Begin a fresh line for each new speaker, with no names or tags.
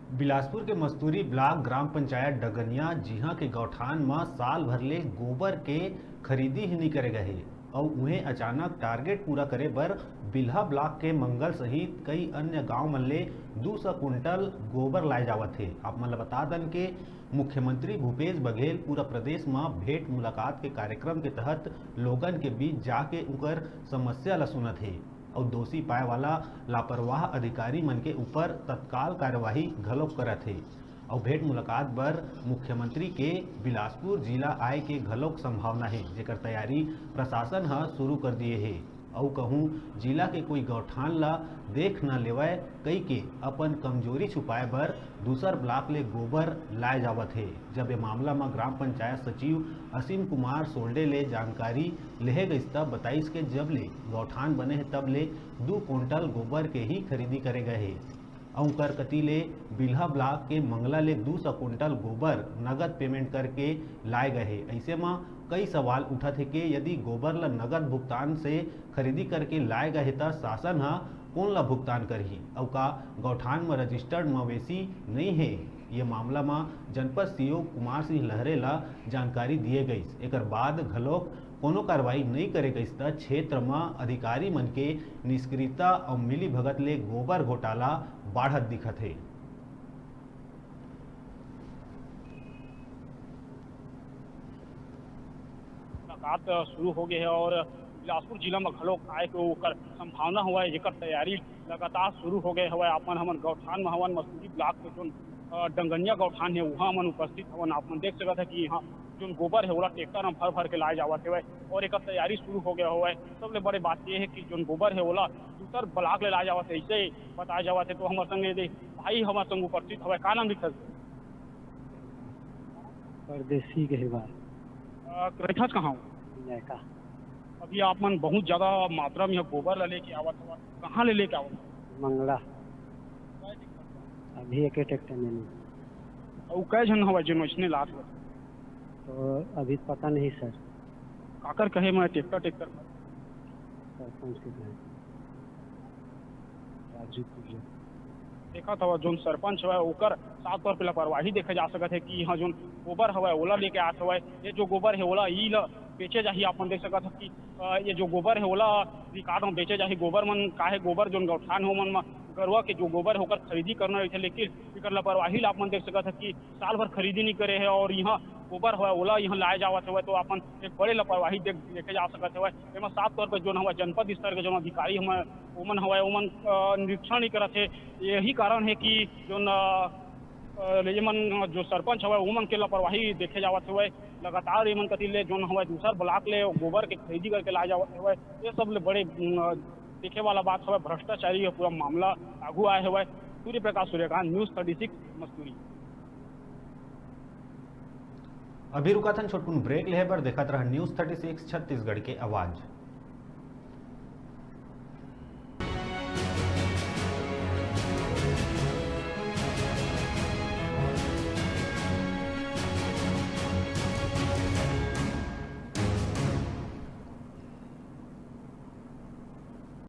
बिलासपुर के मस्तूरी ब्लॉक ग्राम पंचायत डगनिया जिहा के गौठान में साल भर ले गोबर के खरीदी ही नहीं करे गए और उन्हें अचानक टारगेट पूरा करे बर बिल्हा ब्लॉक के मंगल सहित कई अन्य गांव मन ले 200 कुंटल गोबर लाए जावत थे। आप मन बता दन के मुख्यमंत्री भूपेश बघेल पूरा प्रदेश में भेंट मुलाकात के कार्यक्रम के तहत लोगन के बीच जाके उनकर समस्या ला सुनत है और दोषी पाए वाला लापरवाह अधिकारी मन के ऊपर तत्काल कार्यवाही घलोक करत है। और भेंट मुलाकात बर मुख्यमंत्री के बिलासपुर जिला आय के घलोक संभावना है, जेकर तैयारी प्रशासन ह शुरू कर दिए है। और कहूँ जिला के कोई गौठान ला देख न लेवय कई के अपन कमजोरी छुपाए बर दूसर ब्लॉक ले गोबर लाए जावत है। जब ये मामला में ग्राम पंचायत सचिव असीम कुमार सोल्डे ले जानकारी लेहे गई तब बताइस के जब ले गौठान बने है तब ले 2 कुंटल गोबर के ही खरीदी करे गए है। और कति ले बिल्हा ब्लॉक के मंगला ले 200 कुंटल गोबर नगद पेमेंट करके लाए गए है। ऐसे में कई सवाल उठत है कि यदि गोबर ला नगद भुगतान से खरीदी करके लाए गए तो शासन हा कौन ला भुगतान करही और का गौठान में रजिस्टर्ड मवेशी नहीं है। ये मामला में जनपद सीओ कुमार सिंह लहरे ला जानकारी दिए गई। एक बाद घलोक कोनो कार्रवाई नहीं करे गई तो क्षेत्र में अधिकारी मन के निष्क्रियता और मिली भगत ले गोबर घोटाला बाढ़त दिखत है।
मुलाकात शुरू हो गए है और बिलासपुर जिला में घलोक आए के ओकर संभावना हुआ है, जेकर तैयारी लगातार शुरू हो गए हुआ। अपन हमन गौठान में हवन मस्तूरी ब्लॉक के जो डंगनिया गौठान है वहाँ हमन उपस्थित हवन। अपन देख सकते हैं कि यहाँ जो गोबर है वो ट्रैक्टर में भर भर के लाए जावत है और एक तैयारी शुरू हो गया हुआ है। सबसे बड़ी बात यह है कि जो गोबर है वो दूसर ब्लॉक ले लाए जावत है, ऐसे बताया जावत है। तो हमारे संगे भाई हमारे संग उपस्थित हुआ, का नाम लिखल
परदेसी के बार
रहत कहाँ हो?
का
अभी आप मन बहुत ज्यादा मात्रा में गोबर ला लेके आवत हुआ, कहाँ ले लेके आवत?
मंगला अभी एक ट्रैक्टर में नहीं।
और कै जन हवा जिन इसने लात हुआ
तो अभी पता नहीं सर।
काकर कहे मैं ट्रैक्टर
सरपंच के घर राजू पुजा
देखा था जो सरपंच है ओकर साफ तौर पर लापरवाही देखे जा सकते है कि यहाँ जो गोबर हवा ओला लेके आत हवा, ये जो गोबर है ओला ई ला बेचे जाही। आप देख सकते हैं कि ये जो गोबर है ओला रिकार्ड में बेचे जाही। गोबर मन काहे गोबर जो गौठान हो मन में गरुआ के जो गोबर होकर खरीदी करना रही थे, लेकिन इकर लापरवाही आप देख सकते हैं कि साल भर खरीदी नहीं करे है और यहाँ गोबर हुआ ओला यहाँ लाए जावत हुआ। तो अपन एक बड़े लापरवाही देखे जा सकते हुए। एम साफ तौर पर जो हवा जनपद स्तर के जो अधिकारी हमें ओमन हवा ओमन निरीक्षण नहीं करते। यही कारण है कि जो मन जो सरपंच हवा ओमन के लापरवाही देखे जावत हुए। लगातार एमन कति ले जो हवा दूसर ब्लॉक ले गोबर के खरीदी करके लाए जावत हुए। ये सब ले बड़े देखे वाला बात है, भ्रष्टाचारी है पूरा मामला आगू आए हुए। सूर्य प्रकाश सूर्यकांत, न्यूज़ 36 मस्तूरी।
अभी रुका था छोटकुन ब्रेक ले बर देखत रहा न्यूज़ 36 छत्तीसगढ़ के आवाज।